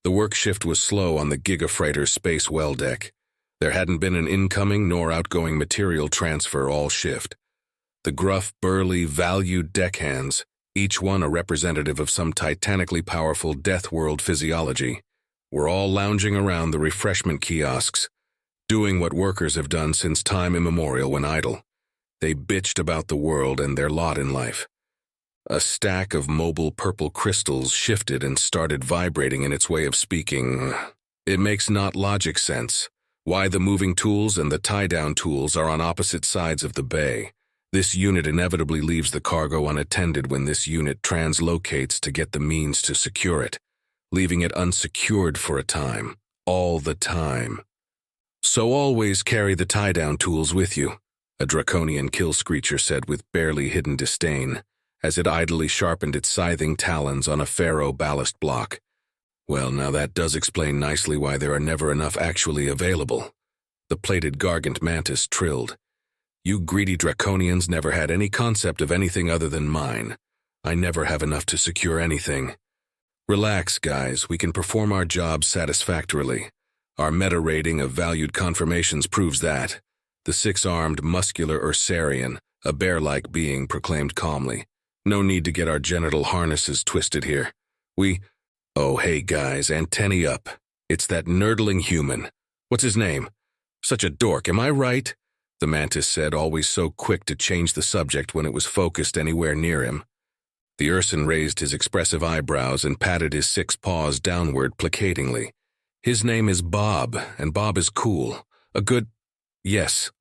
The work shift was slow on the Gigafreighter's space well deck. There hadn't been an incoming nor outgoing material transfer all shift. The gruff, burly, valued deckhands, each one a representative of some titanically powerful death world physiology, were all lounging around the refreshment kiosks, doing what workers have done since time immemorial when idle. They bitched about the world and their lot in life. A stack of mobile purple crystals shifted and started vibrating in its way of speaking. It makes not logic sense. Why the moving tools and the tie-down tools are on opposite sides of the bay. This unit inevitably leaves the cargo unattended when this unit translocates to get the means to secure it, leaving it unsecured for a time, all the time. So always carry the tie-down tools with you, a draconian kill screecher said with barely hidden disdain, as it idly sharpened its scything talons on a ferro ballast block. Well, now that does explain nicely why there are never enough actually available. The plated gargant mantis trilled. You greedy draconians never had any concept of anything other than mine. I never have enough to secure anything. Relax, guys, we can perform our jobs satisfactorily. Our meta rating of valued confirmations proves that. The six-armed, muscular Ursarian, a bear-like being, proclaimed calmly. No need to get our genital harnesses twisted here. Oh, hey guys, antennae up. It's that nerdling human. What's his name? Such a dork, am I right? The mantis said, always so quick to change the subject when it was focused anywhere near him. The Urson raised his expressive eyebrows and patted his 6 paws downward placatingly. His name is Bob, and Bob is cool. A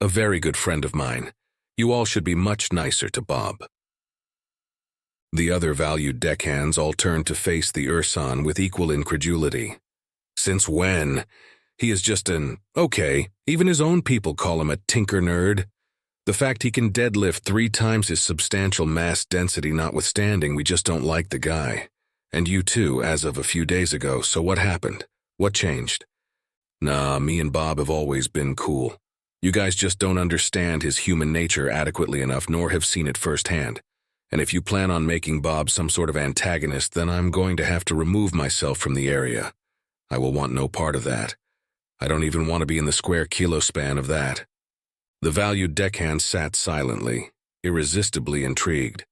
very good friend of mine. You all should be much nicer to Bob. The other valued deckhands all turned to face the Urson with equal incredulity. Since when? He is just okay, even his own people call him a tinker nerd. The fact he can deadlift 3 times his substantial mass density notwithstanding, we just don't like the guy. And you too, as of a few days ago, so what happened? What changed? Nah, me and Bob have always been cool. You guys just don't understand his human nature adequately enough, nor have seen it firsthand. And if you plan on making Bob some sort of antagonist, then I'm going to have to remove myself from the area. I will want no part of that. I don't even want to be in the square kilospan of that. The valued deckhand sat silently, irresistibly intrigued.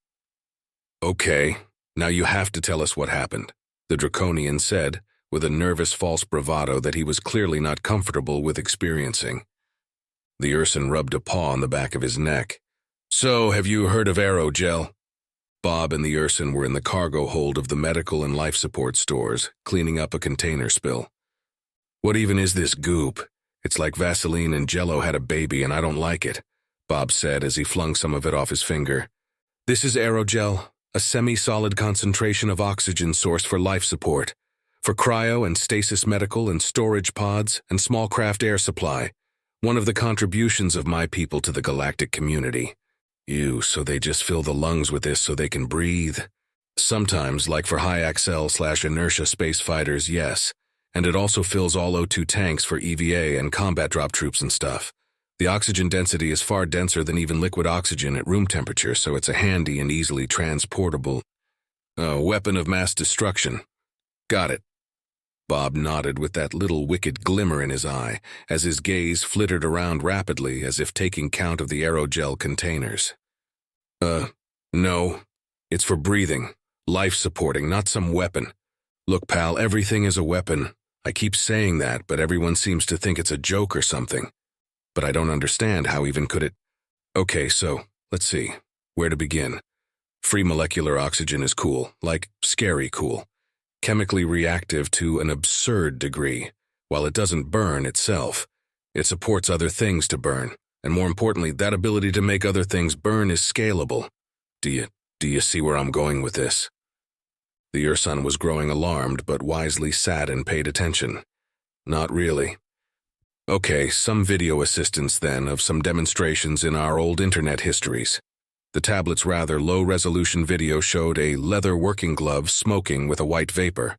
Okay, now you have to tell us what happened, the draconian said, with a nervous false bravado that he was clearly not comfortable with experiencing. The Urson rubbed a paw on the back of his neck. So, have you heard of aerogel? Bob and the Urson were in the cargo hold of the medical and life support stores, cleaning up a container spill. What even is this goop? It's like Vaseline and Jell-O had a baby and I don't like it, Bob said as he flung some of it off his finger. This is aerogel, a semi-solid concentration of oxygen source for life support, for cryo and stasis medical and storage pods and small craft air supply, one of the contributions of my people to the galactic community. So they just fill the lungs with this so they can breathe? Sometimes, like for high-axle/inertia space fighters, yes. And it also fills all O2 tanks for EVA and combat drop troops and stuff. The oxygen density is far denser than even liquid oxygen at room temperature, so it's a handy and easily transportable weapon of mass destruction. Got it. Bob nodded with that little wicked glimmer in his eye as his gaze flittered around rapidly as if taking count of the aerogel containers. No. It's for breathing, life-supporting, not some weapon. Look, pal, everything is a weapon. I keep saying that, but everyone seems to think it's a joke or something. But I don't understand how even could it... Okay, so, let's see. Where to begin? Free molecular oxygen is cool, like scary cool. Chemically reactive to an absurd degree. While it doesn't burn itself, it supports other things to burn. And more importantly, that ability to make other things burn is scalable. Do you see where I'm going with this? The Urson was growing alarmed, but wisely sat and paid attention. Not really. Okay, some video assistance then of some demonstrations in our old internet histories. The tablet's rather low-resolution video showed a leather working glove smoking with a white vapor.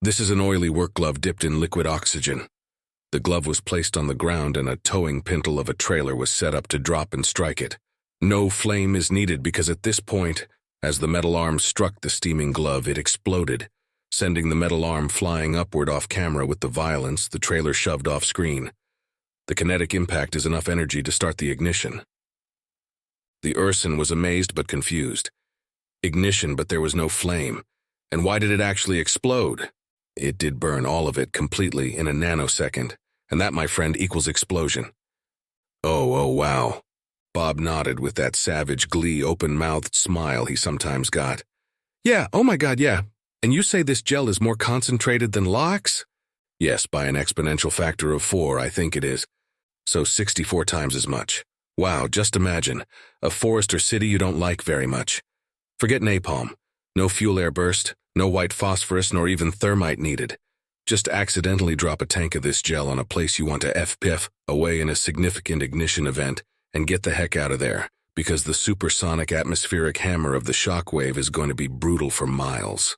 This is an oily work glove dipped in liquid oxygen. The glove was placed on the ground and a towing pintle of a trailer was set up to drop and strike it. No flame is needed because at this point, as the metal arm struck the steaming glove, it exploded. sending the metal arm flying upward off camera with the violence the trailer shoved off screen. The kinetic impact is enough energy to start the ignition. The Urson was amazed but confused. Ignition, but there was no flame. And why did it actually explode? It did burn all of it completely in a nanosecond, and that, my friend, equals explosion. Oh, wow. Bob nodded with that savage glee open-mouthed smile he sometimes got. Yeah, oh my God, yeah. And you say this gel is more concentrated than LOX? Yes, by an exponential factor of 4, I think it is. So 64 times as much. Wow, just imagine. A forest or city you don't like very much. Forget napalm. No fuel-air burst, no white phosphorus, nor even thermite needed. Just accidentally drop a tank of this gel on a place you want to FPIF away in a significant ignition event and get the heck out of there, because the supersonic atmospheric hammer of the shockwave is going to be brutal for miles.